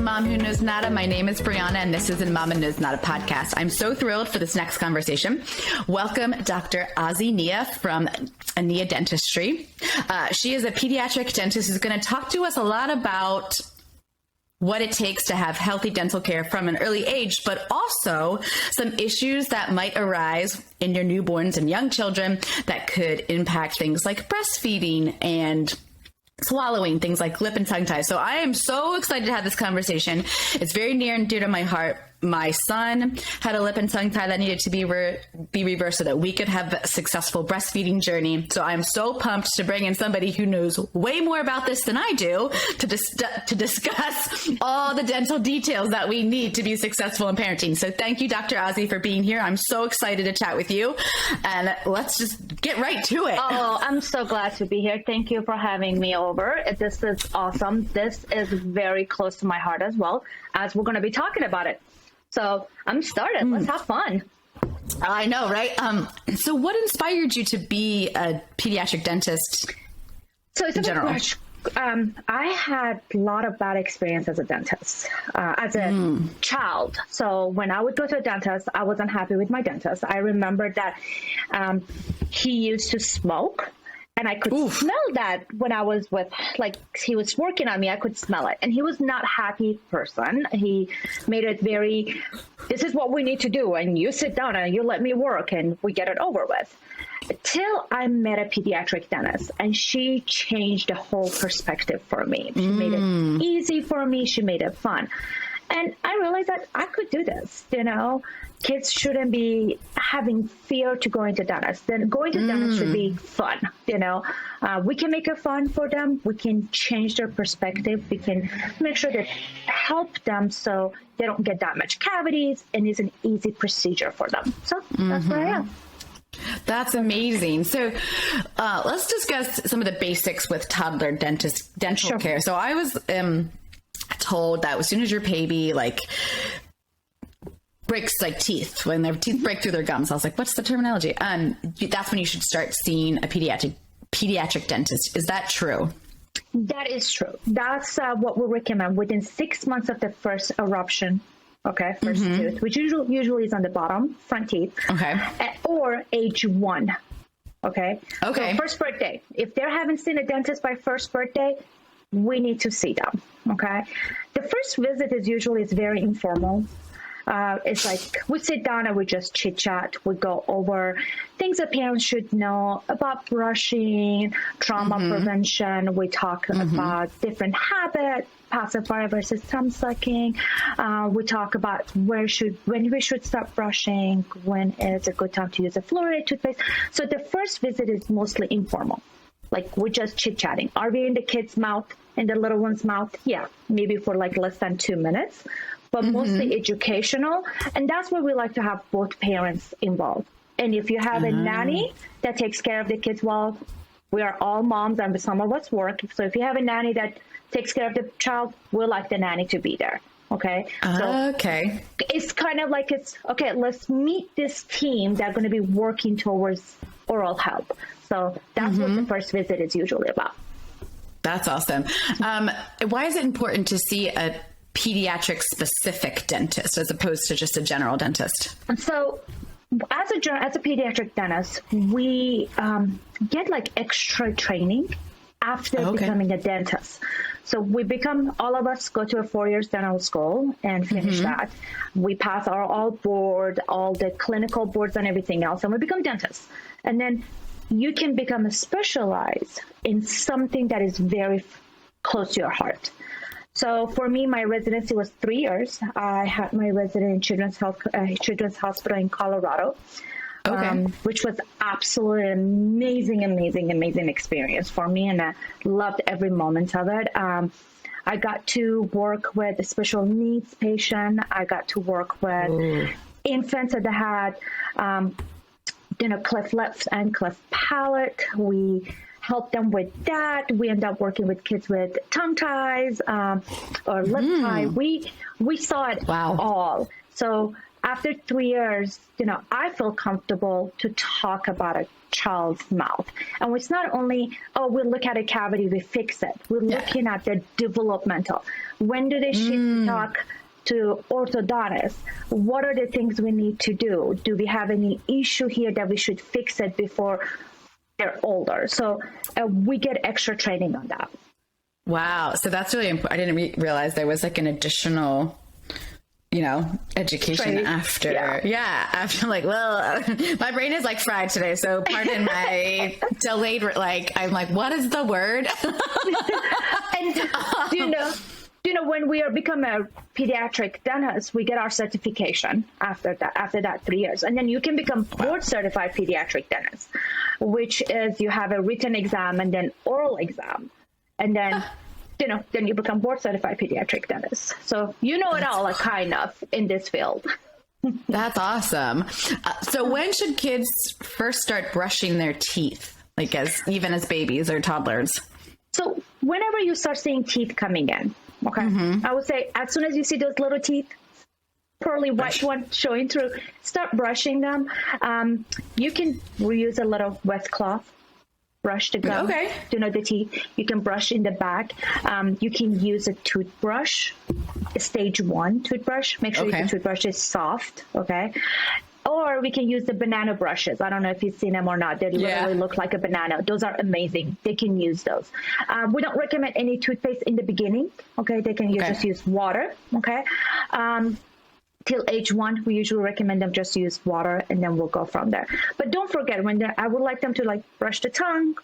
Mom Who Knows Nada. My name is Brianna, and this is the Mama Knows Nada podcast. I'm so thrilled for this next conversation. Welcome Dr. Azi Nia from Nia Dentistry. She is a pediatric dentist who's going to talk to us a lot about what it takes to have healthy dental care from an early age, but also some issues that might arise in your newborns and young children that could impact things like breastfeeding and swallowing, things like lip and tongue ties. So I am so excited to have this conversation. It's very near and dear to my heart. My son had a lip and tongue tie that needed to be reversed so that we could have a successful breastfeeding journey. So I'm so pumped to bring in somebody who knows way more about this than I do to discuss all the dental details that we need to be successful in parenting. So thank you, Dr. Azi, for being here. I'm so excited to chat with you, and let's just get right to it. Oh, I'm so glad to be here. Thank you for having me over. This is awesome. This is very close to my heart as well, as we're going to be talking about it. So I'm started. Let's have fun. I know, right? So what inspired you to be a pediatric dentist in general? I had a lot of bad experience as a dentist, as a child. So when I would go to a dentist, I wasn't happy with my dentist. I remember that he used to smoke. And I could smell that when I was he was working on me, I could smell it. And he was not a happy person. He made it this is what we need to do. And you sit down and you let me work and we get it over with. Till I met a pediatric dentist, and she changed the whole perspective for me. She made it easy for me. She made it fun. And I realized that I could do this, Kids shouldn't be having fear to go into dentist. Then going to dentist should be fun, We can make it fun for them. We can change their perspective. We can make sure that help them so they don't get that much cavities, and it's an easy procedure for them. So that's where I am. That's amazing. So let's discuss some of the basics with toddler dental care. So I was told that as soon as your baby breaks teeth, when their teeth break through their gums, I was like, what's the terminology? That's when you should start seeing a pediatric dentist. Is that true? That is true. That's what we recommend within 6 months of the first eruption. Okay, first tooth, which usually is on the bottom, front teeth. Okay. Or age 1. Okay. So first birthday. If they haven't seen a dentist by first birthday, we need to see them. Okay. The first visit is usually very informal. It's like we sit down and we just chit chat. We go over things that parents should know about brushing, trauma prevention. We talk about different habits, pacifier versus thumb sucking. We talk about when we should stop brushing, when is a good time to use a fluoride toothpaste. So the first visit is mostly informal. We're just chit chatting. Are we in the kid's mouth, in the little one's mouth? Yeah, maybe for less than 2 minutes. But mostly educational. And that's where we like to have both parents involved. And if you have a nanny that takes care of the kids, we are all moms and some of us work. So if you have a nanny that takes care of the child, we like the nanny to be there. Okay. It's kind of let's meet this team that's going to be working towards oral health. So that's what the first visit is usually about. That's awesome. Why is it important to see a pediatric specific dentist as opposed to just a general dentist? So as a pediatric dentist, we get extra training after becoming a dentist. So all of us go to a 4 years dental school and finish that. We pass all board, all the clinical boards and everything else, and we become dentists. And then you can become a specialized in something that is very close to your heart. So for me, my residency was 3 years. I had my residency in Children's Hospital in Colorado, which was absolutely amazing experience for me, and I loved every moment of it. I got to work with a special needs patient. I got to work with infants that had, cleft lips and cleft palate. We help them with that. We end up working with kids with tongue ties or lip tie. We saw it all. So after 3 years, I feel comfortable to talk about a child's mouth. And it's not only, we look at a cavity, we fix it. We're looking at the developmental. When do they should talk to orthodontists? What are the things we need to do? Do we have any issue here that we should fix it before they're older? So we get extra training on that. Wow. So that's really important. I didn't realize there was like an additional, education training after. After my brain is like fried today. So pardon my delayed, I'm like, what is the word? And when we become a pediatric dentist, we get our certification after that 3 years. And then you can become board certified pediatric dentist, which is you have a written exam and then oral exam. And then, then you become board certified pediatric dentist. So it all kind of in this field. That's awesome. So when should kids first start brushing their teeth? Like even as babies or toddlers? So whenever you start seeing teeth coming in, okay, I would say as soon as you see those little teeth, pearly white one showing through, start brushing them. You can reuse a little wet cloth. Brush the gum, the teeth. You can brush in the back. You can use a toothbrush, a stage 1 toothbrush. Make sure the toothbrush is soft, Or we can use the banana brushes. I don't know if you've seen them or not. They literally look like a banana. Those are amazing. They can use those. We don't recommend any toothpaste in the beginning, They can just use water, Till age 1, we usually recommend them just use water, and then we'll go from there. But don't forget, I would like them to brush the tongue,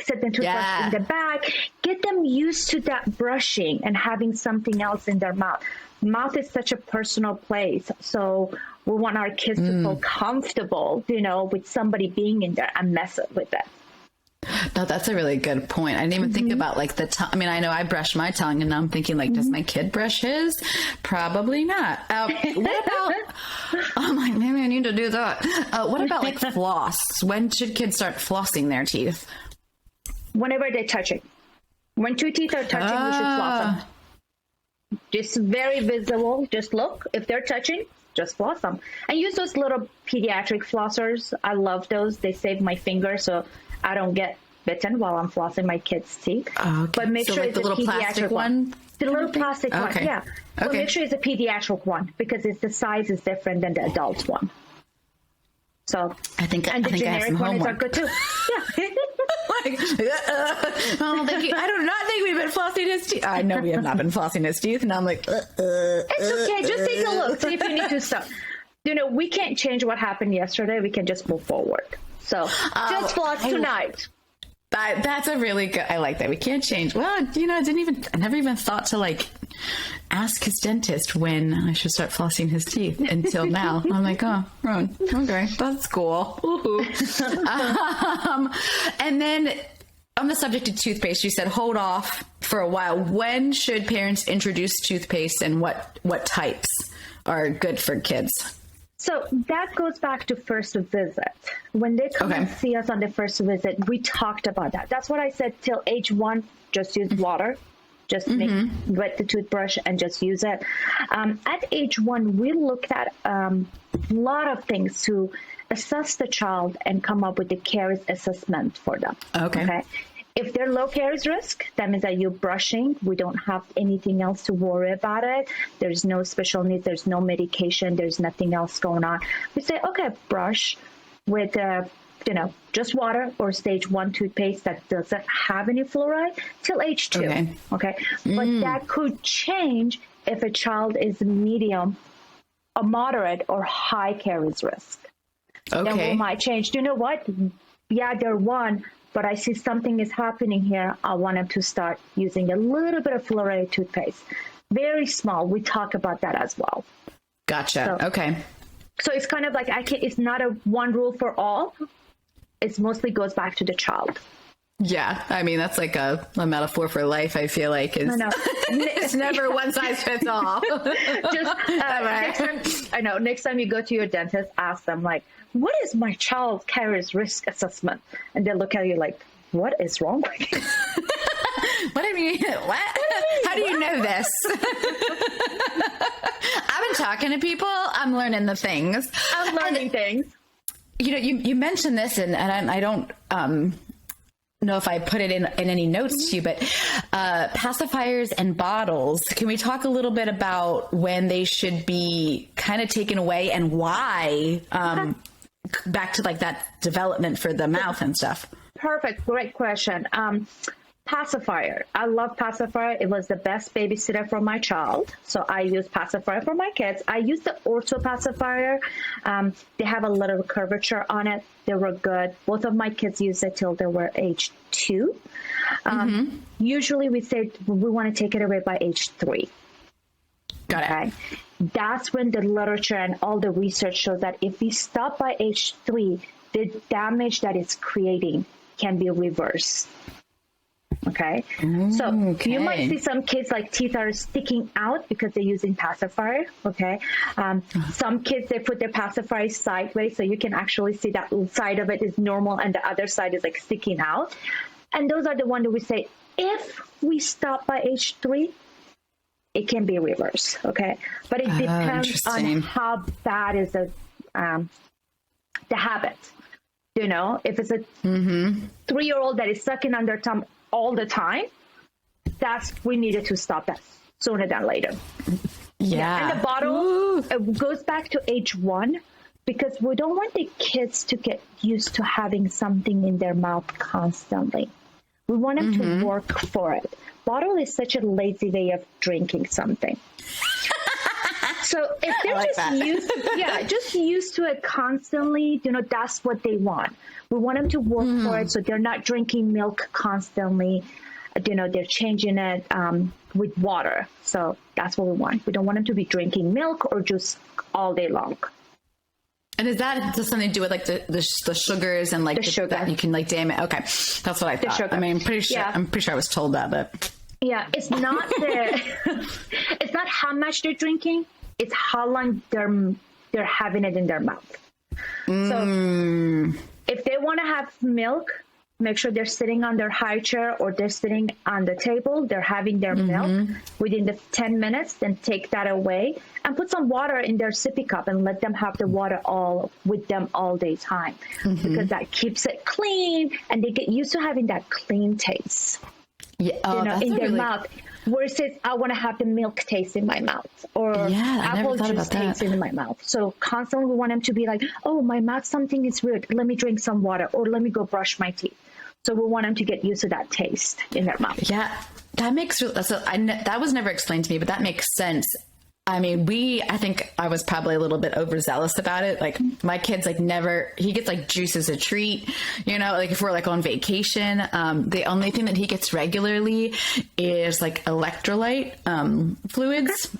set them to brush in the back, get them used to that brushing and having something else in their mouth. Mouth is such a personal place, so we want our kids to feel comfortable, with somebody being in there and mess with it. No, that's a really good point. I didn't even think about the tongue. I mean, I know I brush my tongue, and I'm thinking does my kid brush his? Probably not. What about, I'm like, maybe I need to do that. What about floss? When should kids start flossing their teeth? Whenever they're touching. When 2 teeth are touching, we should floss them. Just very visible. Just look. If they're touching, just floss them. And use those little pediatric flossers. I love those. They save my finger, so I don't get bitten while I'm flossing my kids' teeth. But make sure it's the little plastic one. The little plastic one, yeah. But make sure it's a pediatric one because the size is different than the adult one. So the generic ones are good too. Yeah. I do not think we've been flossing his teeth. I know we have not been flossing his teeth, and I'm like, It's okay. Just take a look. See if you need to stop. We can't change what happened yesterday. We can just move forward. So just floss tonight. That's a really good. I like that. We can't change. Well, I never even thought to ask his dentist when I should start flossing his teeth until now. I'm like, okay, that's cool. And then on the subject of toothpaste, you said hold off for a while. When should parents introduce toothpaste, and what types are good for kids? So that goes back to first visit. When they come and see us on the first visit, we talked about that. That's what I said. Till age 1, just use water. Just wet the toothbrush and just use it. At age 1, we looked at a lot of things to assess the child and come up with the caries assessment for them. Okay. If they're low caries risk, that means that you're brushing. We don't have anything else to worry about it. There's no special needs. There's no medication. There's nothing else going on. We say, brush with, just water or stage 1 toothpaste that doesn't have any fluoride till age 2. Okay. But that could change if a child is medium, a moderate, or high caries risk. Then we might change. You know what? Yeah, they're 1. But I see something is happening here. I want them to start using a little bit of fluoride toothpaste. Very small. We talk about that as well. Gotcha. So it's kind of it's not a one rule for all. It mostly goes back to the child. Yeah. I mean, that's like a metaphor for life, I feel like. It's never one size fits all. Next time you go to your dentist, ask them, what is my child's caries risk assessment? And they look at you like, what is wrong with you? What do you mean? What? How do you know this? I've been talking to people. I'm learning the things. I'm learning things. You know, you mentioned this, and I don't know if I put it in any notes to you, but pacifiers and bottles. Can we talk a little bit about when they should be kind of taken away and why? Back to like that development for the mouth and stuff. Perfect. Great question. Pacifier. I love pacifier. It was the best babysitter for my child. So I use pacifier for my kids. I use the ortho pacifier. They have a little curvature on it. They were good. Both of my kids used it till they were age 2. Usually we say we want to take it away by age 3. Got it. Okay. That's when the literature and all the research shows that if we stop by age 3, the damage that it's creating can be reversed. Okay. So you might see some kids like teeth are sticking out because they're using pacifier. Okay. Some kids, they put their pacifier sideways. So you can actually see that side of it is normal and the other side is like sticking out. And those are the ones that we say, if we stop by age 3, it can be reversed. Okay. But it depends on how bad is the habit. You know, if it's a 3-year-old that is sucking on their tongue all the time, we needed to stop that sooner than later. Yeah. And the bottle goes back to age 1 because we don't want the kids to get used to having something in their mouth constantly. We want them to work for it. Bottle is such a lazy way of drinking something. So if they're just used to it constantly, you know, that's what they want. We want them to work for it, so they're not drinking milk constantly. You know, they're changing it with water. So that's what we want. We don't want them to be drinking milk or juice all day long. And is that just something to do with like the sugars and like the sugar that you can like damn it? Okay, that's what I thought. I mean, I'm pretty sure I was told that, but it's not it's not how much they're drinking. It's how long they're having it in their mouth. So if they want to have milk, make sure they're sitting on their high chair or they're sitting on the table. They're having their milk within the 10 minutes. Then take that away and put some water in their sippy cup and let them have the water with them all day time because that keeps it clean and they get used to having that clean taste. Yeah, in their mouth. Versus I want to have the milk taste in my mouth or apple juice taste in my mouth. So constantly we want them to be like, oh, my mouth, something is weird. Let me drink some water or let me go brush my teeth. So we want them to get used to that taste in their mouth. Yeah, that makes that was never explained to me, but that makes sense. I mean, I think I was probably a little bit overzealous about it. Like my kid's like he gets like juice as a treat, you know, like if we're like on vacation, the only thing that he gets regularly is like electrolyte, fluids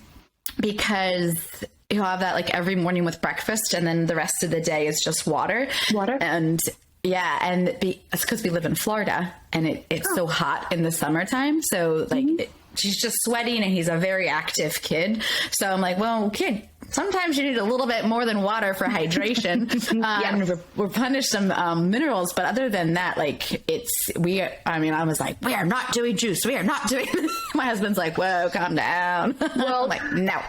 because he'll have that like every morning with breakfast. And then the rest of the day is just water. And it's because we live in Florida and it's so hot in the summertime. So like, she's just sweating and he's a very active kid. So I'm like, well, kid, sometimes you need a little bit more than water for hydration. And replenish some minerals. But other than that, like I was like, we are not doing juice. We are not doing My husband's like, whoa, calm down. Well, I'm like, no.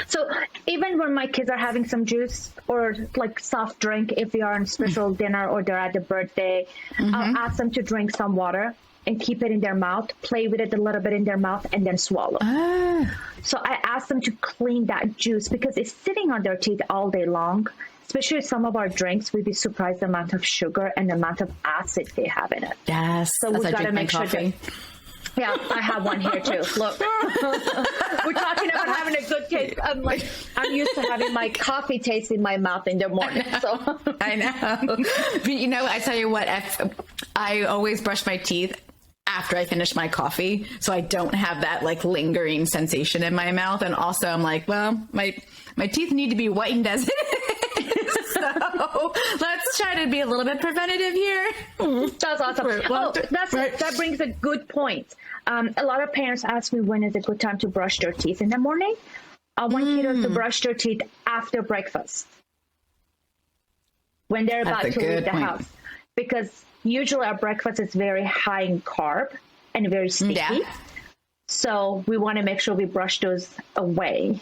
So even when my kids are having some juice or like soft drink, if we are on special dinner or they're at the birthday, I'll ask them to drink some water and keep it in their mouth, play with it a little bit in their mouth, and then swallow. So I ask them to clean that juice because it's sitting on their teeth all day long. Especially some of our drinks, we'd be surprised the amount of sugar and the amount of acid they have in it. Yes. So we got to make sure that... Yeah, I have one here too. Look, we're talking about having a good taste. I'm used to having my coffee taste in my mouth in the morning. So I know. But you know, I tell you what, I always brush my teeth after I finish my coffee, so I don't have that like lingering sensation in my mouth. And also, I'm like, well, my teeth need to be whitened as it is. So let's try to be a little bit preventative here. That's awesome. That brings a good point. A lot of parents ask me when is a good time to brush their teeth in the morning. I want kiddos to brush their teeth after breakfast when they're about to leave the house, because usually our breakfast is very high in carb and very sticky. Yeah. So we want to make sure we brush those away.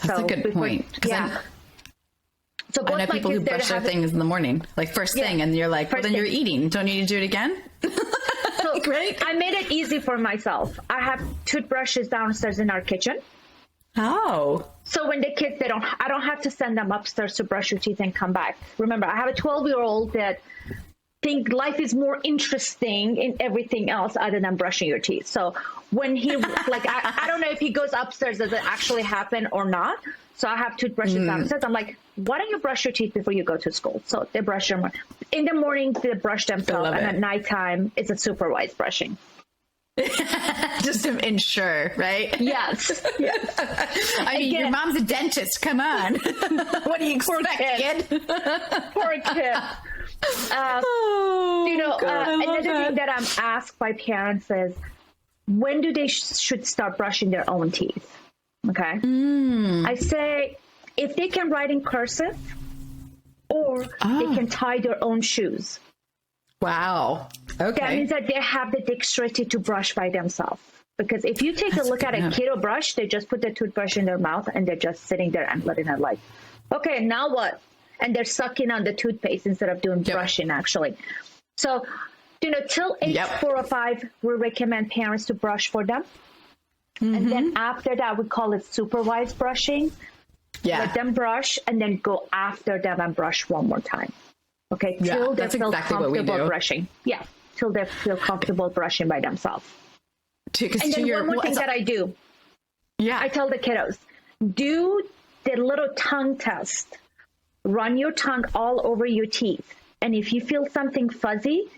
That's a good point. Yeah. So I know people who brush their things in the morning, like first thing, and you're like, well, then you're eating. Don't you need to do it again? So Great. I made it easy for myself. I have toothbrushes downstairs in our kitchen. Oh. So when the kids, I don't have to send them upstairs to brush your teeth and come back. Remember, I have a 12-year-old that think life is more interesting in everything else other than brushing your teeth. So when he, like, I don't know if he goes upstairs, does it actually happen or not? So I have toothbrushes downstairs. I'm like, why don't you brush your teeth before you go to school? So they brush them. In the morning, they brush themselves. And at nighttime, it's a supervised brushing. Just to ensure, right? Yes. I mean, your mom's a dentist. Come on. What do you expect, kid? Poor kid. Another thing that I'm asked by parents is, when do they should start brushing their own teeth? Okay. I say, if they can write in cursive, or they can tie their own shoes. Wow. Okay. That means that they have the dexterity to brush by themselves. Because if you take a look at a kiddo brush, they just put the toothbrush in their mouth and they're just sitting there and letting it like, okay, now what? And they're sucking on the toothpaste instead of doing brushing, actually. So, till age 4 or 5, we recommend parents to brush for them. And then after that, we call it supervised brushing. Yeah. Let them brush and then go after them and brush one more time. Okay. Till they feel comfortable brushing. Yeah. Till they feel comfortable brushing by themselves. And then one more thing that I do. Yeah. I tell the kiddos, do the little tongue test. Run your tongue all over your teeth. And if you feel something fuzzy,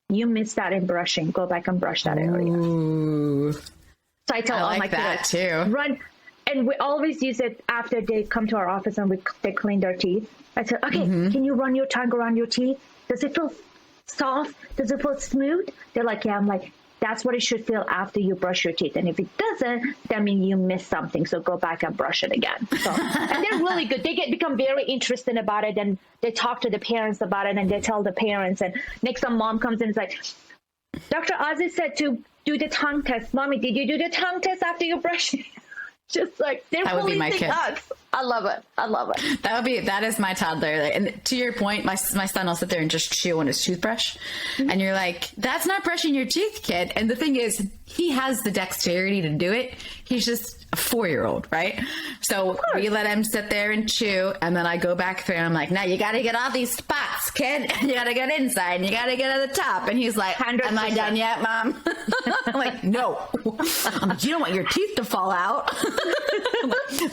you missed that in brushing. Go back and brush that area. Ooh. So I tell all my kids, too. Run. And we always use it after they come to our office and they clean their teeth. I said, okay, can you run your tongue around your teeth? Does it feel soft? Does it feel smooth? They're like, yeah. I'm like, that's what it should feel after you brush your teeth. And if it doesn't, that means you missed something. So go back and brush it again. So, and they're really good. They become very interested about it. And they talk to the parents about it and they tell the parents. And next time mom comes in and is like, Dr. Azi said to do the tongue test. Mommy, did you do the tongue test after you brush it? Just like they're releasing us. I love it. That is my toddler. And to your point, my son will sit there and just chew on his toothbrush. And you're like, that's not brushing your teeth, kid. And the thing is, he has the dexterity to do it. He's just a 4-year-old, right? So we let him sit there and chew. And then I go back through and I'm like, now you got to get all these spots, kid. And you got to get inside and you got to get at the top. And he's like, 100%. Am I done yet, Mom? I'm like, no. I'm like, you don't want your teeth to fall out.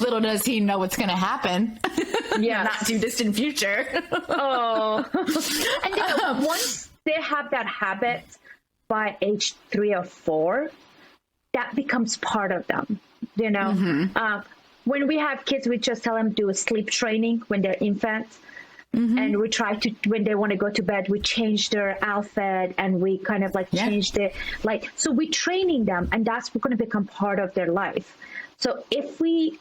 Little does he know what's going to happen. Yeah. Not too distant future. And then once they have that habit by age 3 or 4, that becomes part of them. When we have kids, we just tell them do a sleep training when they're infants. And we try to, when they want to go to bed, we change their outfit and we kind of change so we're training them and that's going to become part of their life. So if we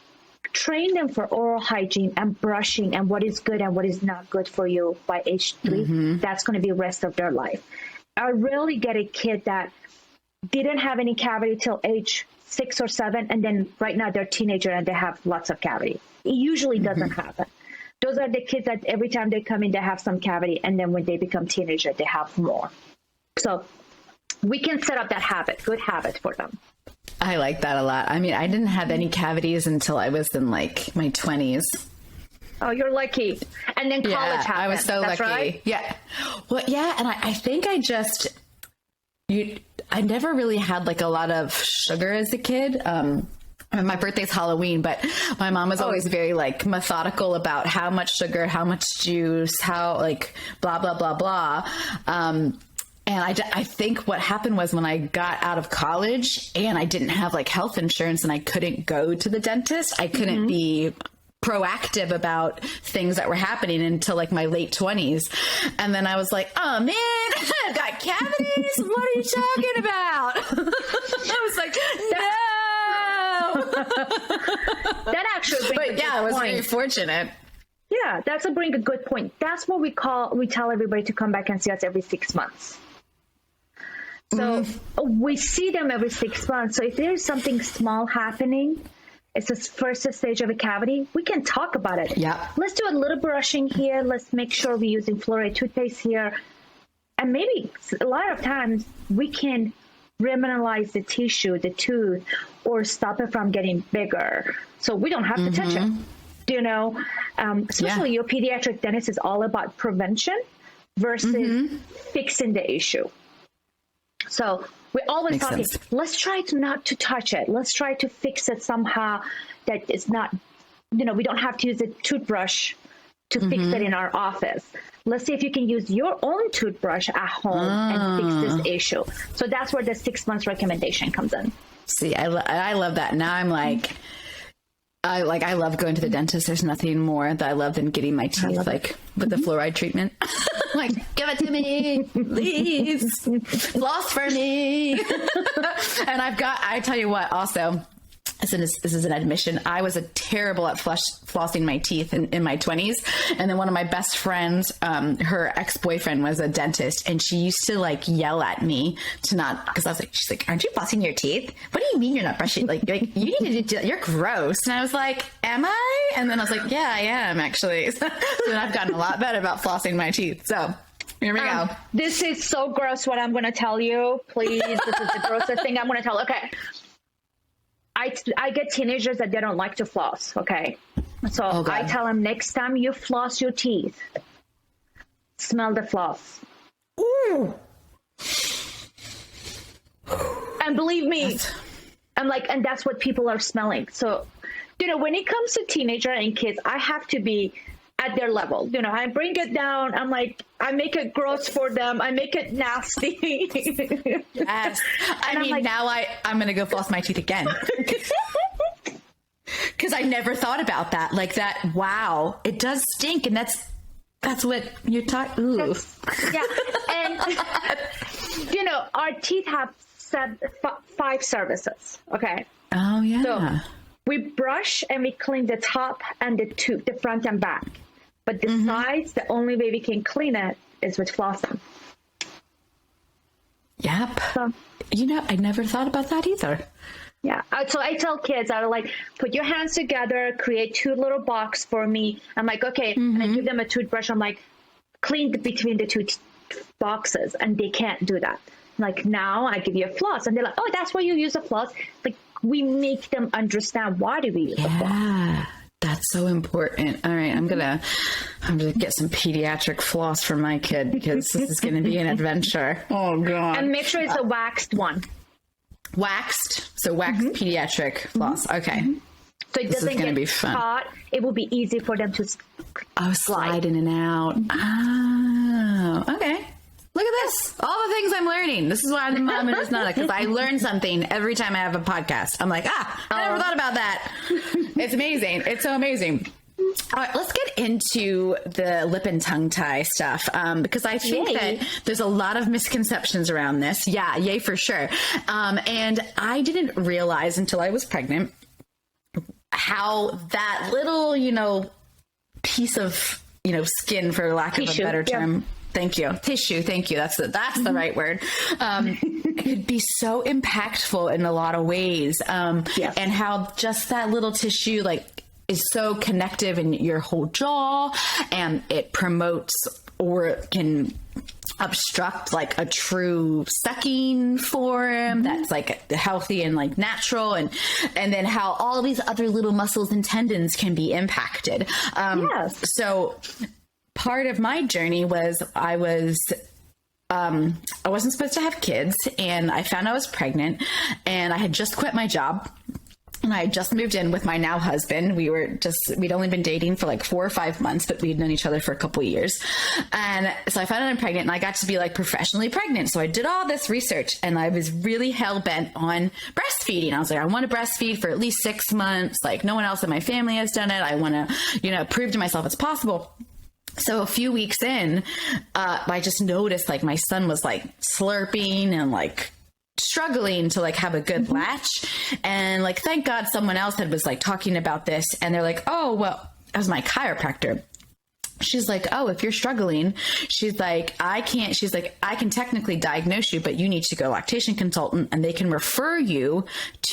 train them for oral hygiene and brushing and what is good and what is not good for you by age 3, that's going to be the rest of their life. I rarely get a kid that didn't have any cavity till age 6 or 7, and then right now they're teenager and they have lots of cavity. It usually doesn't happen. Those are the kids that every time they come in, they have some cavity, and then when they become teenager, they have more. So we can set up that good habit for them. I like that a lot. I mean, I didn't have any cavities until I was in my 20s. Oh, you're lucky. And then college happened. I was so lucky. Right? Yeah. Well, yeah. And I think I never really had a lot of sugar as a kid. My birthday's Halloween, but my mom was always very methodical about how much sugar, how much juice, how blah, blah, blah, blah. And I think what happened was when I got out of college and I didn't have health insurance and I couldn't go to the dentist, I couldn't be proactive about things that were happening until my late 20s. And then I was like, oh man, I've got cavities. What are you talking about? I was like, no. That actually brings I was very fortunate. Yeah, that's a good point. That's what we tell everybody to come back and see us every 6 months. So we see them every 6 months. So if there's something small happening, it's the first stage of a cavity, we can talk about it. Yeah. Let's do a little brushing here. Let's make sure we're using fluoride toothpaste here. And maybe a lot of times we can remineralize the tissue, the tooth, or stop it from getting bigger. So we don't have to touch it. Especially your pediatric dentist is all about prevention versus fixing the issue. So we're always talking, let's try to not to touch it. Let's try to fix it somehow that it's not, we don't have to use a toothbrush to fix it in our office. Let's see if you can use your own toothbrush at home and fix this issue. So that's where the 6 months recommendation comes in. See, I love that. Now I'm like, I love going to the dentist. There's nothing more that I love than getting my teeth with the fluoride treatment. Like, give it to me, please. Floss for me. And I tell you what, also, this is an admission. I was terrible at flossing my teeth in my 20s. And then one of my best friends, her ex-boyfriend was a dentist, and she used to yell at me to not, because I was she's like, aren't you flossing your teeth? What do you mean you're not brushing? Like you need to do, you're gross. And I was like, am I? And then I was like, yeah, I am actually. So then I've gotten a lot better about flossing my teeth. So here we go. This is so gross what I'm going to tell you. Please, this is the grossest thing I'm going to tell. Okay. I get teenagers that they don't like to floss, okay? So I tell them, next time you floss your teeth, smell the floss. Ooh. And believe me, and that's what people are smelling. So, when it comes to teenager and kids, I have to be at their level. I bring it down. I'm like, I make it gross for them. I make it nasty. Yes. Now I'm going to go floss my teeth again. Because I never thought about that. Like that. Wow. It does stink. And that's what you're talking. Ooh. Yeah. And, our teeth have 5 services. Okay. Oh yeah. So we brush and we clean the top and the tooth, the front and back. But the sides, the only way we can clean it is with flossing. Yep. So, I never thought about that either. Yeah. So I tell kids, I put your hands together, create 2 little boxes for me. I'm like, okay. And I give them a toothbrush. I'm like, clean between the 2 boxes. And they can't do that. Like, now I give you a floss. And they're like, oh, that's why you use a floss. Like, we make them understand why do we use a floss. That's so important. All right, I'm gonna get some pediatric floss for my kid because this is gonna be an adventure. Oh god! And make sure it's a waxed one. Waxed, so waxed pediatric floss. Okay. So it doesn't get caught. It will be easy for them to slide in and out. Oh, okay. Look at this. All the things I'm learning. This is why I'm Mom and Not, because I learn something every time I have a podcast. I'm like, I never thought about that. It's amazing. It's so amazing. All right, let's get into the lip and tongue tie stuff because I think that there's a lot of misconceptions around this. Yeah, yay for sure. And I didn't realize until I was pregnant how that little, piece of, skin, for lack of a better term. Yeah. Thank you. Tissue. Thank you. That's the right word. It could be so impactful in a lot of ways. And how just that little tissue, is so connective in your whole jaw, and it promotes or can obstruct a true sucking form that's healthy and natural, and then how all these other little muscles and tendons can be impacted. So part of my journey was I wasn't supposed to have kids, and I found I was pregnant, and I had just quit my job. And I just moved in with my now husband. We'd only been dating for 4 or 5 months, but we'd known each other for a couple of years. And so I found out I'm pregnant, and I got to be professionally pregnant. So I did all this research, and I was really hell bent on breastfeeding. I was like, I want to breastfeed for at least 6 months. No one else in my family has done it. I want to, prove to myself it's possible. So a few weeks in, I just noticed my son was slurping and struggling to have a good latch, and thank God someone else was talking about this, and they're oh well, that was my chiropractor, she's like, oh, if you're struggling, she's like, I can technically diagnose you, but you need to go lactation consultant and they can refer you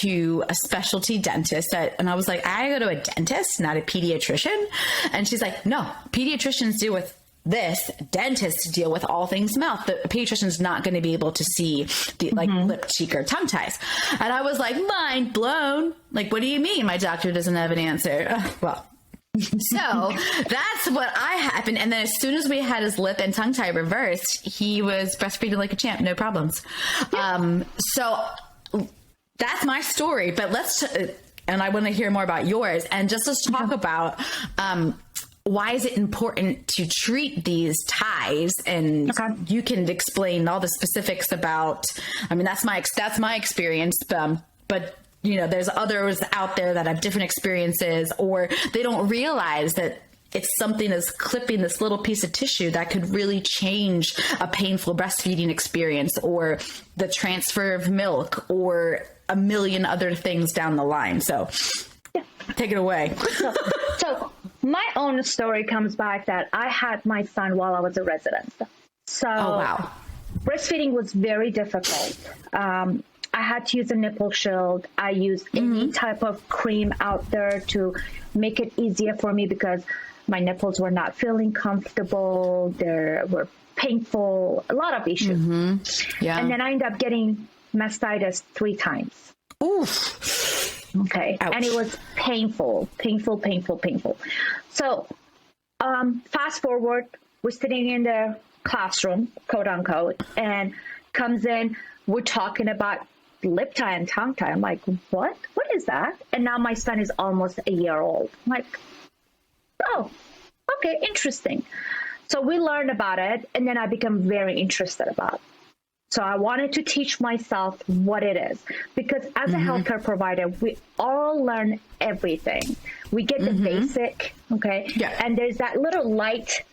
to a specialty dentist. And I was like, I go to a dentist, not a pediatrician. And she's like, no, pediatricians deal with this, dentists deal with all things mouth. The pediatrician's not going to be able to see the like lip, cheek, or tongue ties. And I was like, mind blown. Like, what do you mean my doctor doesn't have an answer? Well, so that's what happened. And then as soon as we had his lip and tongue tie reversed, he was breastfeeding like a champ, no problems. So that's my story, but and I want to hear more about yours. And just let's talk about, why is it important to treat these ties? And you can explain all the specifics about, I mean, that's my experience, but you know, there's others out there that have different experiences, or they don't realize that it's something as clipping this little piece of tissue that could really change a painful breastfeeding experience, or the transfer of milk, or a million other things down the line. So take it away. So my own story comes back that I had my son while I was a resident. So breastfeeding was very difficult. I had to use a nipple shield. I used any type of cream out there to make it easier for me because my nipples were not feeling comfortable. They were painful, a lot of issues. And then I ended up getting mastitis 3 times. Oof. Okay. Ouch. And it was painful. So fast forward, we're sitting in the classroom, quote unquote, and comes in, we're talking about lip tie and tongue tie. I'm like, what is that? And now my son is almost a year old. I'm like, oh, okay, interesting. So we learned about it, and then I became very interested about it. So I wanted to teach myself what it is, because as a healthcare provider, we all learn everything. We get the basic, okay? Yeah. And there's that little light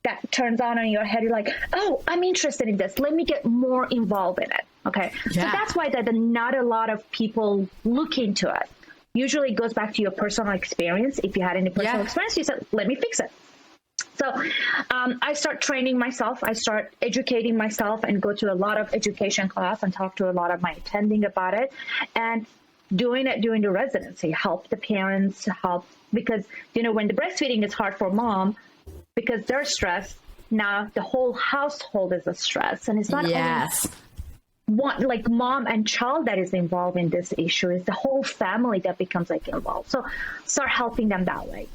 that turns on in your head. You're like, oh, I'm interested in this. Let me get more involved in it. Okay. Yeah. So that's why not a lot of people look into it. Usually it goes back to your personal experience. If you had any personal experience, you said, let me fix it. So I start training myself. I start educating myself and go to a lot of education class and talk to a lot of my attending about it, and doing it during the residency, help the parents, because, you know, when the breastfeeding is hard for mom, because they're stressed, now the whole household is a stress. And it's not only like mom and child that is involved in this issue, it's the whole family that becomes like involved. So start helping them that way.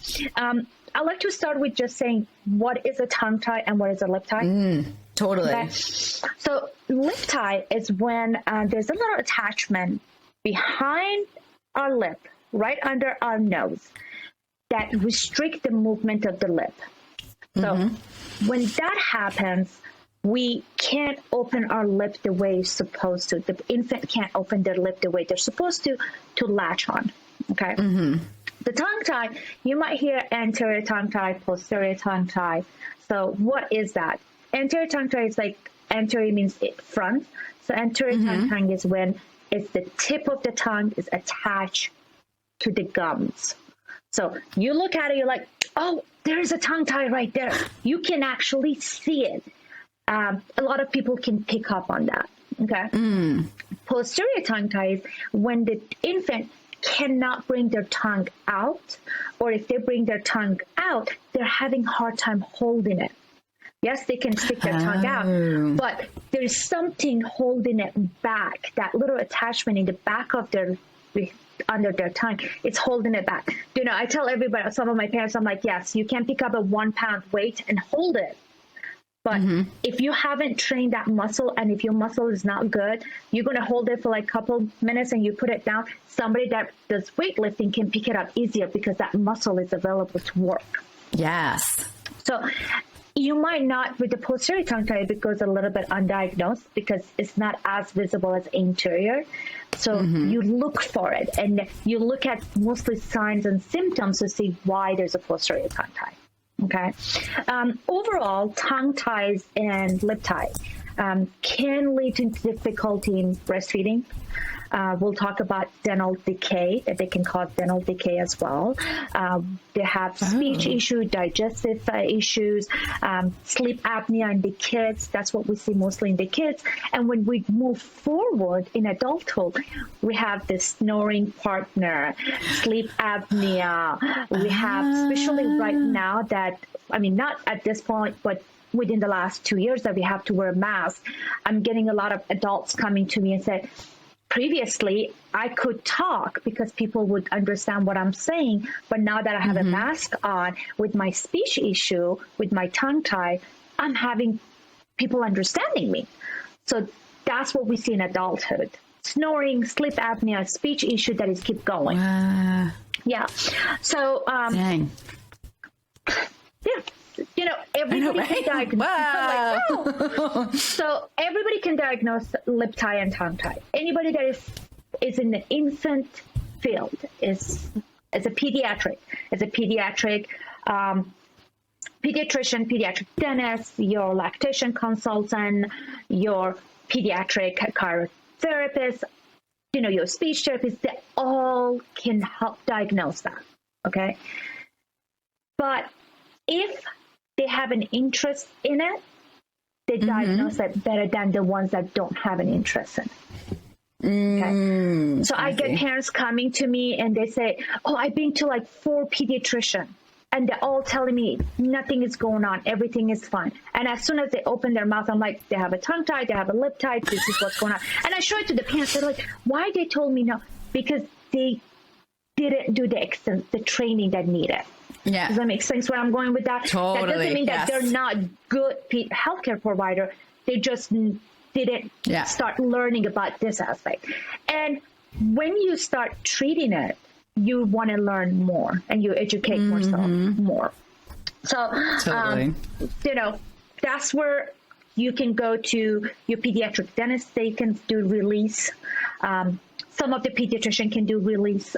I like to start with just saying, what is a tongue tie and what is a lip tie? Totally. Okay? So lip tie is when there's a little attachment behind our lip, right under our nose, that restrict the movement of the lip. So when that happens, we can't open our lip the way it's supposed to. The infant can't open their lip the way they're supposed to latch on. Okay. The tongue tie, you might hear anterior tongue tie, posterior tongue tie. So what is that? Anterior tongue tie is like, anterior means it front. So anterior tongue tie is when it's the tip of the tongue is attached to the gums. So you look at it, you're like, oh, there's a tongue tie right there. You can actually see it. A lot of people can pick up on that. Okay. Posterior tongue tie is when the infant cannot bring their tongue out, or if they bring their tongue out, they're having a hard time holding it. Yes, they can stick their tongue out, but there's something holding it back. That little attachment in the back of under their tongue, it's holding it back. You know, I tell everybody, some of my parents, I'm like, yes, you can pick up a 1 pound weight and hold it. But if you haven't trained that muscle, and if your muscle is not good, you're going to hold it for like a couple minutes and you put it down. Somebody that does weightlifting can pick it up easier because that muscle is available to work. Yes. So you might not, with the posterior tongue tie, it goes a little bit undiagnosed because it's not as visible as anterior. So you look for it, and you look at mostly signs and symptoms to see why there's a posterior tongue tie. Okay. Overall, tongue ties and lip tie can lead to difficulty in breastfeeding. We'll talk about dental decay, that they can cause dental decay as well. They have speech issues, digestive issues, sleep apnea in the kids. That's what we see mostly in the kids. And when we move forward in adulthood, we have the snoring partner, sleep apnea. We have, especially right now that, I mean, not at this point, but within the last 2 years that we have to wear masks, I'm getting a lot of adults coming to me and say, previously I could talk because people would understand what I'm saying, but now that I have a mask on with my speech issue, with my tongue tie, I'm having people understanding me. So that's what we see in adulthood. Snoring, sleep apnea, speech issue that is keep going. Yeah. So, Dang. yeah. You know, everybody can diagnose. Wow. Like, no. So everybody can diagnose lip tie and tongue tie. Anybody that is in the infant field is a pediatric. Is a pediatric pediatrician, pediatric dentist, your lactation consultant, your pediatric chirotherapist, you know, your speech therapist. They all can help diagnose that. Okay, but if they have an interest in it, they diagnose it better than the ones that don't have an interest in it. Okay. So I get parents coming to me and they say, oh, I've been to like 4 pediatricians and they're all telling me nothing is going on. Everything is fine. And as soon as they open their mouth, I'm like, they have a tongue tie, they have a lip tie. This is what's going on. And I show it to the parents. They're like, why they told me no? Because they didn't do the training that needed. Yeah. Does that make sense where I'm going with that? Totally. That doesn't mean that they're not good healthcare provider. They just didn't start learning about this aspect. And when you start treating it, you want to learn more and you educate more. So, you know, that's where you can go to your pediatric dentist. They can do release. Some of the pediatrician can do release.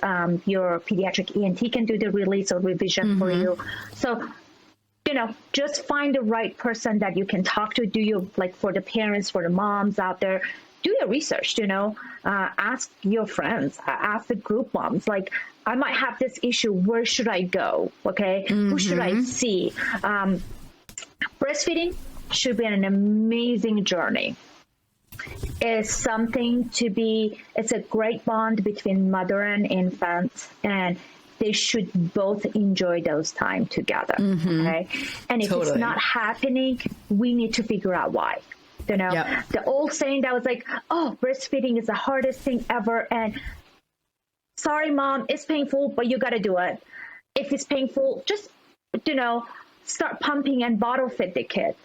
Your pediatric ENT can do the release or revision for you. So, you know, just find the right person that you can talk to. Do you, like, for the parents, for the moms out there, do your research, you know, ask your friends, ask the group moms, like, I might have this issue. Where should I go? Okay. Who should I see? Breastfeeding should be an amazing journey. Is something to be, it's a great bond between mother and infant, and they should both enjoy those time together. Okay. And if it's not happening, we need to figure out why. You know, the old saying that was like, oh, breastfeeding is the hardest thing ever. And sorry, mom, it's painful, but you got to do it. If it's painful, just, you know, start pumping and bottle feed the kid.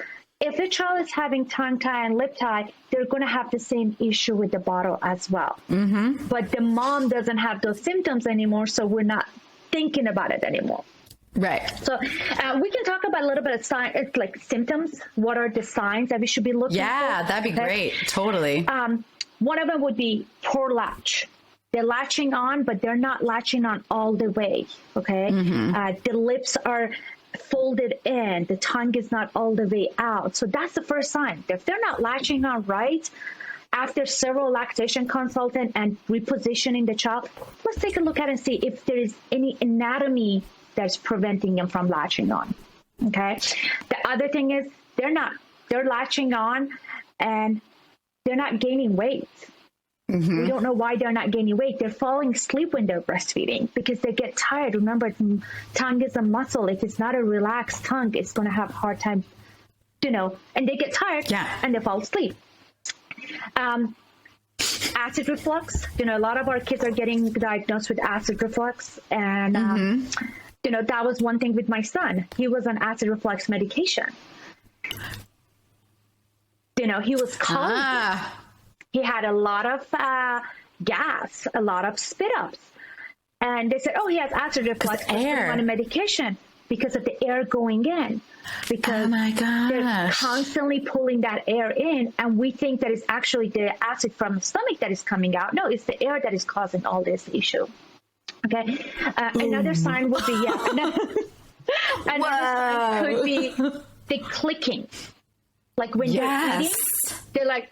If the child is having tongue tie and lip tie, they're going to have the same issue with the bottle as well. But the mom doesn't have those symptoms anymore, so we're not thinking about it anymore. Right. So we can talk about a little bit of signs, like symptoms. What are the signs that we should be looking for? Yeah, that'd be great. Totally. One of them would be poor latch. They're latching on, but they're not latching on all the way. Okay. The lips are folded in, the tongue is not all the way out. So that's the first sign. If they're not latching on right, after several lactation consultant and repositioning the child, let's take a look at it and see if there is any anatomy that's preventing them from latching on. Okay. The other thing is they're latching on and they're not gaining weight. We don't know why they're not gaining weight. They're falling asleep when they're breastfeeding because they get tired. Remember, tongue is a muscle. If it's not a relaxed tongue, it's going to have a hard time, you know, and they get tired and they fall asleep. Acid reflux. You know, a lot of our kids are getting diagnosed with acid reflux. And, you know, that was one thing with my son. He was on acid reflux medication. You know, he was calling. He had a lot of gas, a lot of spit ups. And they said, oh, he has acid reflux. Air. On a medication because of the air going in. Because they're constantly pulling that air in. And we think that it's actually the acid from the stomach that is coming out. No, it's the air that is causing all this issue. Okay. Another sign would be, another sign could be the clicking. Like when they're eating, they're like,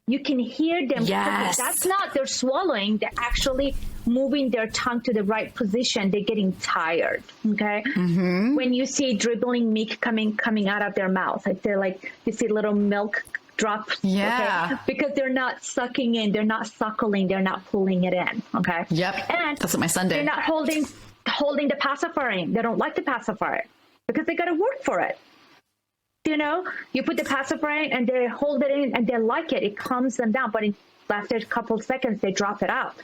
You can hear them. Yes. That's not they're swallowing. They're actually moving their tongue to the right position. They're getting tired. Okay. Mm-hmm. When you see dribbling milk coming out of their mouth, like they're like, you see little milk drops. Yeah. Okay? Because they're not sucking in. They're not suckling. They're not pulling it in. Okay. Yep. And that's what my son did. They're not holding the pacifier in. They don't like the pacifier because they got to work for it. You know, you put the pacifier in and they hold it in and they like it. It calms them down. But after a couple of seconds, they drop it out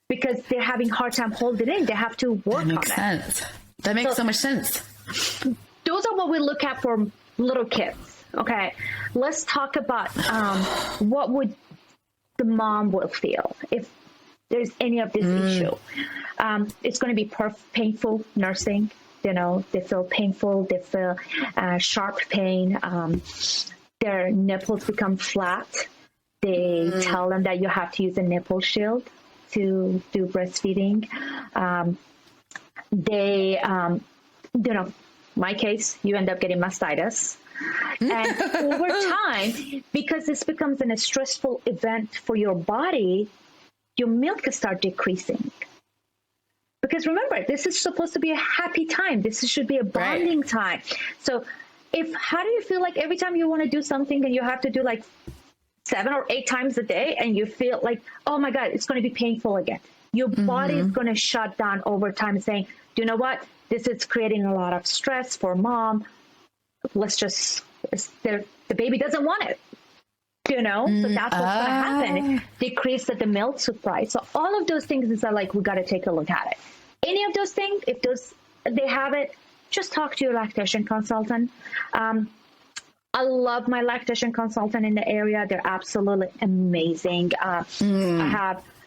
because they're having a hard time holding it in. They have to work on it. That makes sense. That makes so much sense. Those are what we look at for little kids. Okay, let's talk about what would the mom will feel if there's any of this issue. It's going to be painful nursing. You know, they feel painful, they feel sharp pain, their nipples become flat. They tell them that you have to use a nipple shield to do breastfeeding. You know, my case, you end up getting mastitis. And over time, because this becomes a stressful event for your body, your milk will start decreasing. Because remember, this is supposed to be a happy time. This should be a bonding time. So how do you feel like every time you want to do something and you have to do like 7 or 8 times a day and you feel like, oh my God, it's going to be painful again. Your body is going to shut down over time saying, do you know what? This is creating a lot of stress for mom. The baby doesn't want it. You know, so that's what's going to happen. Decrease the milk supply. So all of those things is like, we got to take a look at it. Any of those things, if they have it, just talk to your lactation consultant. I love my lactation consultant in the area. They're absolutely amazing. I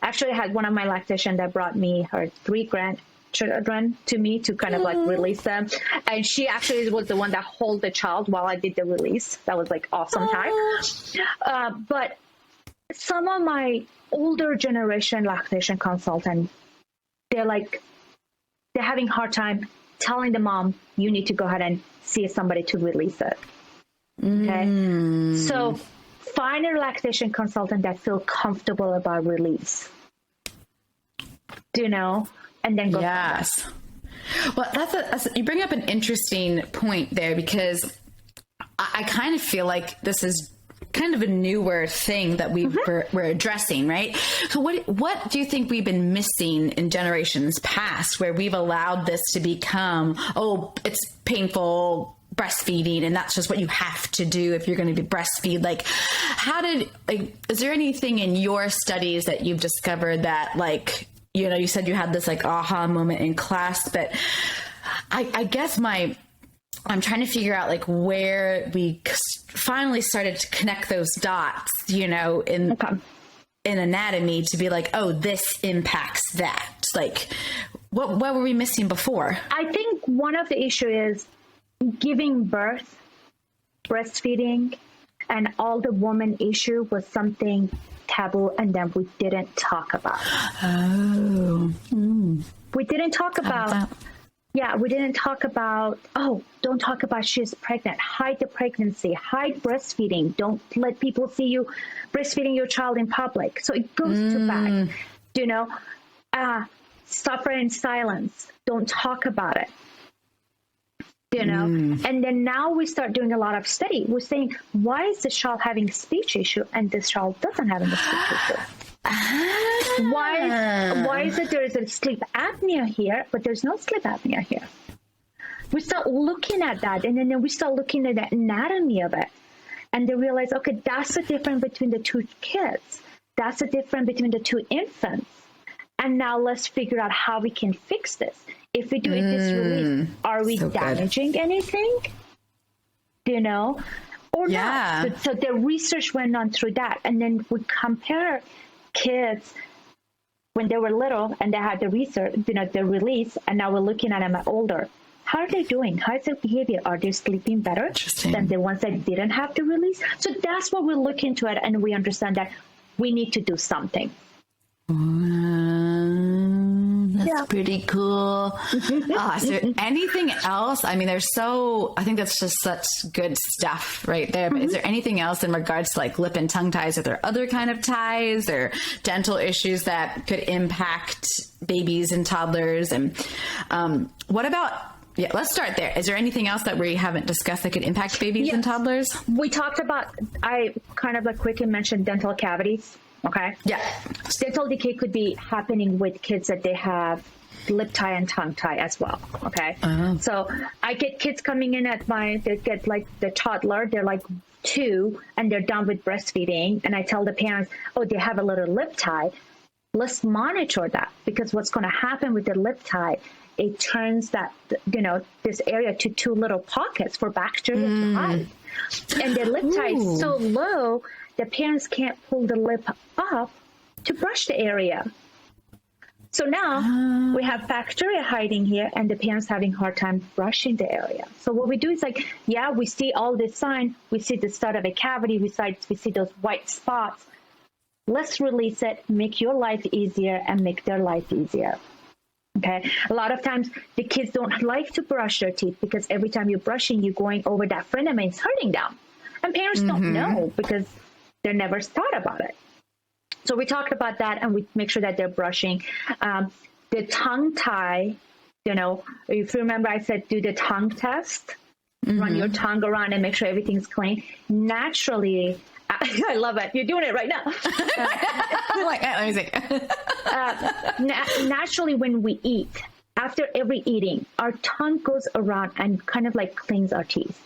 had one of my lactation that brought me her 3 grandchildren to me to kind of like release them. And she actually was the one that held the child while I did the release. That was like awesome time. But some of my older generation lactation consultants, they're having a hard time telling the mom, you need to go ahead and see somebody to release it. Okay. So find a lactation consultant that feel comfortable about release. Do you know? And then go. Yes. Well, you bring up an interesting point there, because I kind of feel like this is kind of a newer thing that we're addressing, right? So what do you think we've been missing in generations past, where we've allowed this to become, it's painful breastfeeding and that's just what you have to do if you're going to be breastfeed? Like, is there anything in your studies that you've discovered that, like, you know, you said you had this like aha moment in class, but I guess I'm trying to figure out like where we finally started to connect those dots, you know, in anatomy to be like, oh, this impacts that. Like, what were we missing before? I think one of the issue is giving birth, breastfeeding, and all the woman issue was something taboo, and then we didn't talk about. We didn't talk about. We didn't talk about, don't talk about she's pregnant. Hide the pregnancy, hide breastfeeding. Don't let people see you breastfeeding your child in public. So it goes to that, you know, suffer in silence. Don't talk about it, you know. And then now we start doing a lot of study. We're saying, why is this child having a speech issue and this child doesn't have a speech issue? Why is it there is a sleep apnea here, but there's no sleep apnea here? We start looking at that, and then we start looking at the anatomy of it, and they realize, okay, that's the difference between the 2 kids. That's the difference between the 2 infants. And now let's figure out how we can fix this. If we do this release, are we damaging anything? Do you know? Or not? So the research went on through that, and then we compare kids when they were little and they had the research, you know, the release, and now we're looking at them older. How are they doing? How is their behavior? Are they sleeping better than the ones that didn't have the release? So that's what we're looking to it, and we understand that we need to do something. that's pretty cool. Is there anything else? I mean, I think that's just such good stuff right there. But is there anything else in regards to like lip and tongue ties? Are there other kind of ties or dental issues that could impact babies and toddlers? And what about, let's start there. Is there anything else that we haven't discussed that could impact babies and toddlers? We talked about, I kind of like quickly mentioned dental cavities. Okay. Yeah. Dental decay could be happening with kids that they have lip tie and tongue tie as well. Okay. So I get kids coming in they get like the toddler, they're like 2 and they're done with breastfeeding. And I tell the parents, they have a little lip tie. Let's monitor that, because what's going to happen with the lip tie, it turns that, this area to 2 little pockets for bacteria to hide. And the lip tie is so low, the parents can't pull the lip up to brush the area. So now we have bacteria hiding here and the parents having a hard time brushing the area. So what we do is we see all this sign, we see the start of a cavity, we see those white spots. Let's release it, make your life easier and make their life easier. Okay. A lot of times the kids don't like to brush their teeth because every time you're brushing, you're going over that frenum and it's hurting them. And parents don't know because they never thought about it. So we talked about that and we make sure that they're brushing. The tongue tie, if you remember, I said do the tongue test, run your tongue around and make sure everything's clean. Naturally, I love it. You're doing it right now. Let me see. Naturally, when we eat, after every eating, our tongue goes around and kind of like cleans our teeth.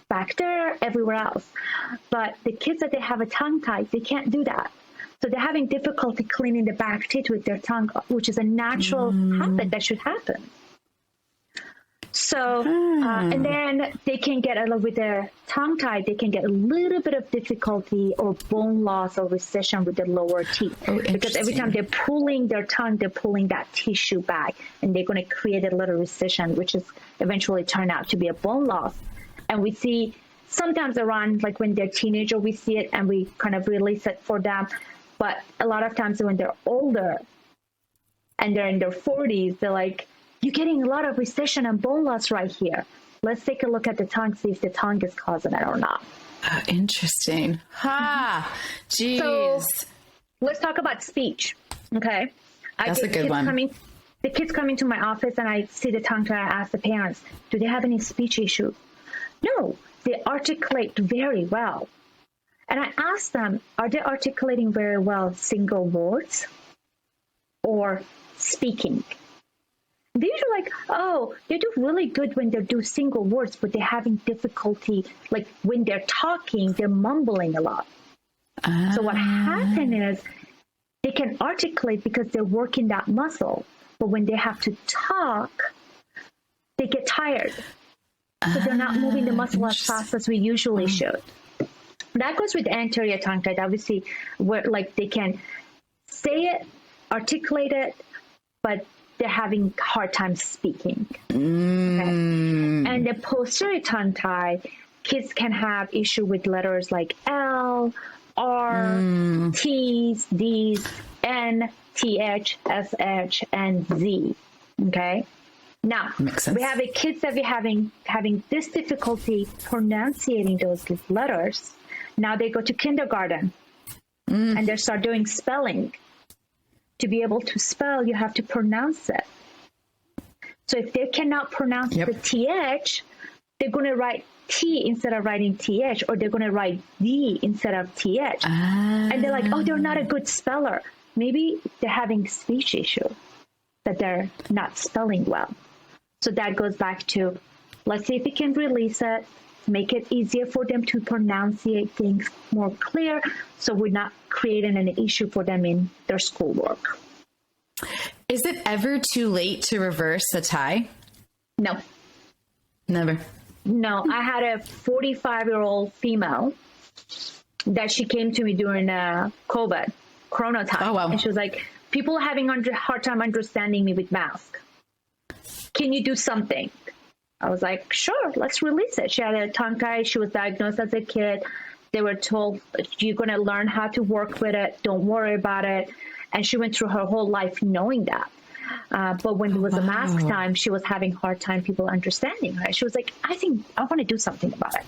Back there, everywhere else. But the kids that they have a tongue tie, they can't do that. So they're having difficulty cleaning the back teeth with their tongue, which is a natural habit that should happen. So, and then they can get with their tongue tie, they can get a little bit of difficulty or bone loss or recession with the lower teeth. Because every time they're pulling their tongue, they're pulling that tissue back and they're going to create a little recession, which is eventually turn out to be a bone loss. And we see sometimes around like when they're teenager, we see it and we kind of release it for them. But a lot of times when they're older and they're in their 40s, they're like, you're getting a lot of recession and bone loss right here. Let's take a look at the tongue, see if the tongue is causing it or not. Interesting. Geez. So let's talk about speech. Okay. That's a good one. The kids coming to my office and I see the tongue tie. I ask the parents, do they have any speech issue? No, they articulate very well. And I ask them, are they articulating very well single words or speaking? They're usually like, they do really good when they do single words, but they're having difficulty, like when they're talking, they're mumbling a lot. So what happens is they can articulate because they're working that muscle, but when they have to talk, they get tired. So they're not moving the muscle as fast as we usually should. That goes with anterior tongue tie, obviously, where like they can say it, articulate it, but they're having hard time speaking. Okay? And the posterior tongue tie, kids can have issue with letters like L, R, T's, D's, N, TH, SH, and Z. Okay. Now, we have kids that are having this difficulty pronunciating those letters. Now they go to kindergarten and they start doing spelling. To be able to spell, you have to pronounce it. So if they cannot pronounce the TH, they're going to write T instead of writing TH, or they're going to write D instead of TH. And they're like, they're not a good speller. Maybe they're having speech issue, that they're not spelling well. So that goes back to, let's see if we can release it, make it easier for them to pronunciate things more clear, so we're not creating an issue for them in their schoolwork. Is it ever too late to reverse a tie? No. Never. No, I had a 45-year-old female that she came to me during COVID, Corona time. Oh, wow. And she was like, people are having a hard time understanding me with mask. Can you do something? I was like, sure, let's release it. She had a tongue tie. She was diagnosed as a kid. They were told, you're going to learn how to work with it. Don't worry about it. And she went through her whole life knowing that. But when it was a mask time, she was having a hard time people understanding her. She was like, I think I want to do something about it.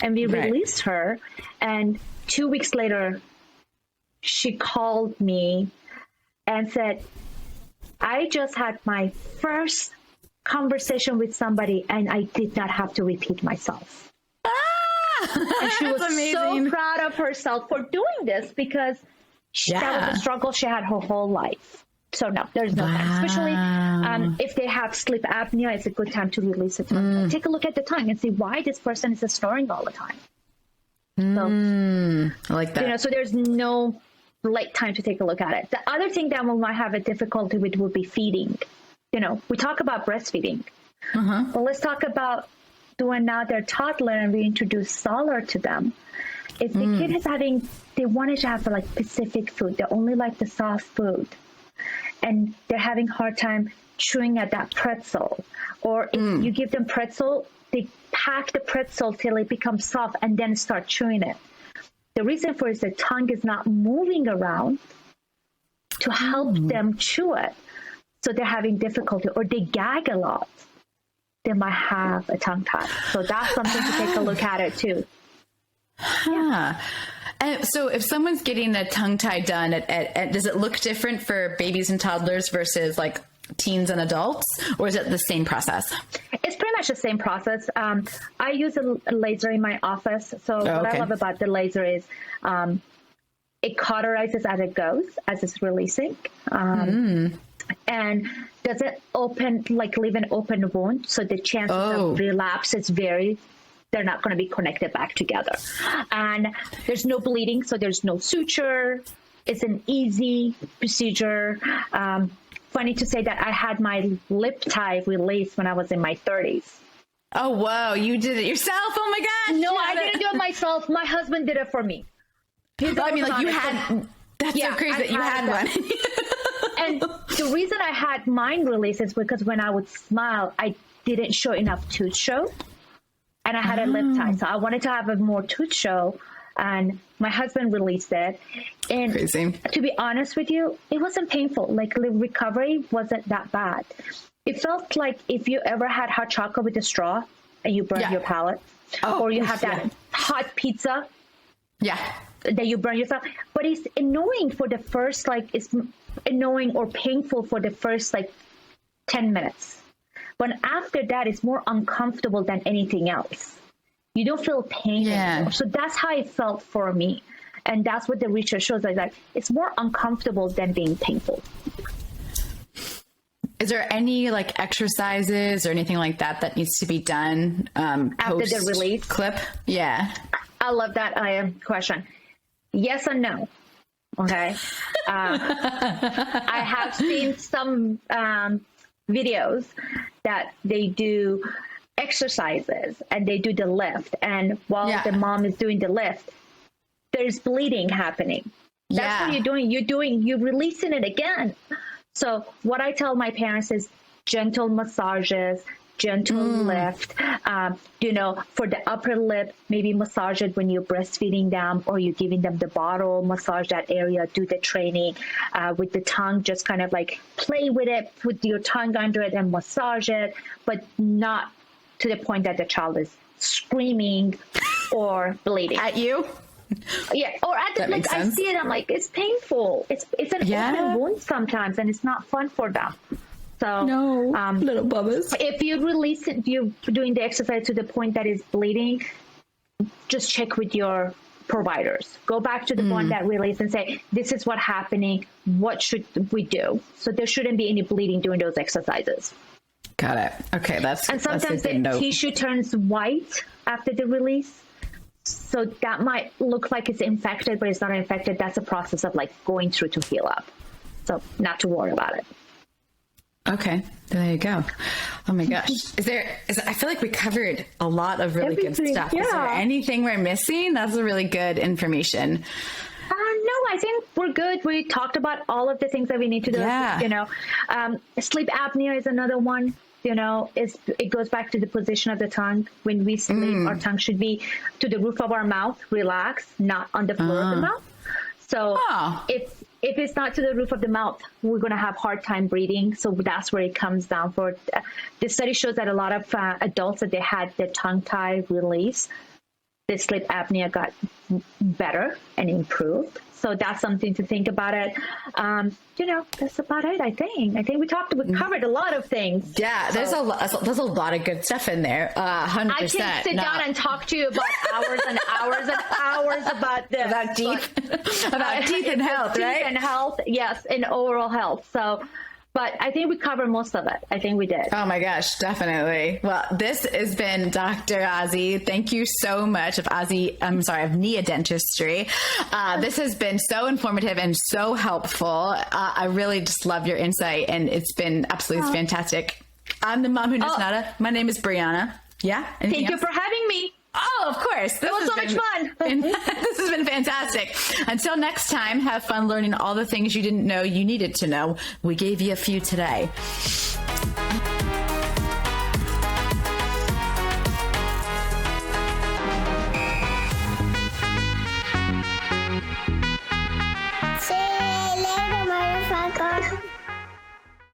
And we released her. And 2 weeks later, she called me and said, I just had my first conversation with somebody and I did not have to repeat myself. And she was so proud of herself for doing this because that was a struggle she had her whole life. So no, there's no time. Especially if they have sleep apnea, it's a good time to release the tongue. Take a look at the tongue and see why this person is snoring all the time. So, I like that. You know, so there's no late time to take a look at it. The other thing that we might have a difficulty with would be feeding. You know, we talk about breastfeeding. Well, let's talk about when now they're toddler and we introduce Solar to them. If the kid is having, they wanted to have like specific food. They only like the soft food. And they're having a hard time chewing at that pretzel. Or if you give them pretzel, they pack the pretzel till it becomes soft and then start chewing it. The reason for it is the tongue is not moving around to help them chew it. So they're having difficulty, or they gag a lot. They might have a tongue tie. So that's something to take a look at it too. Yeah. And so if someone's getting a tongue tie done, does it look different for babies and toddlers versus like teens and adults, or is it the same process? It's pretty much the same process. I use a laser in my office. So what I love about the laser is it cauterizes as it goes, as it's releasing. And doesn't leave an open wound. So the chances of relapse is they're not going to be connected back together. And there's no bleeding, so there's no suture. It's an easy procedure. Funny to say that I had my lip tie released when I was in my 30s. Oh, whoa. You did it yourself? Oh, my gosh. No, I didn't do it myself. My husband did it for me. I mean, like you had, that's so crazy that you had one. And the reason I had mine released is because when I would smile, I didn't show enough tooth show. And I had a lip tie. So I wanted to have a more tooth show. And my husband released it. And to be honest with you, it wasn't painful. Like the recovery wasn't that bad. It felt like if you ever had hot chocolate with a straw and you burn your palate, or you have that hot pizza that you burn yourself. But it's annoying for the first, it's annoying or painful for the first 10 minutes. But after that, it's more uncomfortable than anything else. You don't feel pain anymore. So that's how it felt for me. And that's what the research shows, that it's more uncomfortable than being painful. Is there any exercises or anything like that needs to be done after the release clip? Yeah. I love that question. Yes and no. Okay. I have seen some videos that they do exercises and they do the lift, and while the mom is doing the lift, there's bleeding happening. That's what you're releasing it again. So what I tell my parents is gentle massages, gentle lift, for the upper lip, maybe massage it when you're breastfeeding them or you're giving them the bottle, massage that area, do the training. With the tongue, just kind of play with it, put your tongue under it and massage it, but not to the point that the child is screaming or bleeding. At you? Yeah, or at the, I see it, I'm it's painful. It's an open wound sometimes, and it's not fun for them. So, little bubbles. If you release it, you're doing the exercise to the point that it's bleeding, just check with your providers. Go back to the one that released and say, this is what's happening. What should we do? So there shouldn't be any bleeding during those exercises. Got it. Okay, and sometimes the tissue turns white after the release. So that might look like it's infected, but it's not infected. That's a process of going through to heal up. So not to worry about it. Okay, there you go. Oh my gosh. I feel like we covered a lot of really good stuff. Is there anything we're missing? That's really good information. No, I think we're good. We talked about all of the things that we need to do. Sleep apnea is another one. It goes back to the position of the tongue. When we sleep, our tongue should be to the roof of our mouth, relaxed, not on the floor of the mouth. So if it's not to the roof of the mouth, we're going to have hard time breathing. So that's where it comes down for. The study shows that a lot of adults that they had their tongue tie release, the sleep apnea got better and improved. So that's something to think about it. That's about it. I think we covered a lot of things. Yeah, there's a lot of good stuff in there. 100%. I can sit down and talk to you about hours and hours and hours about this. About teeth, about teeth and health, right? Teeth and health, yes, and oral health. So, but I think we covered most of it. I think we did. Oh my gosh, definitely. Well, this has been Dr. Azi. Thank you so much of Nia Dentistry. This has been so informative and so helpful. I really just love your insight, and it's been absolutely fantastic. I'm the mom who knows nada. My name is Brianna. Yeah? Thank you for having me. Oh, of course. It was so much fun. This has been fantastic. Until next time, have fun learning all the things you didn't know you needed to know. We gave you a few today.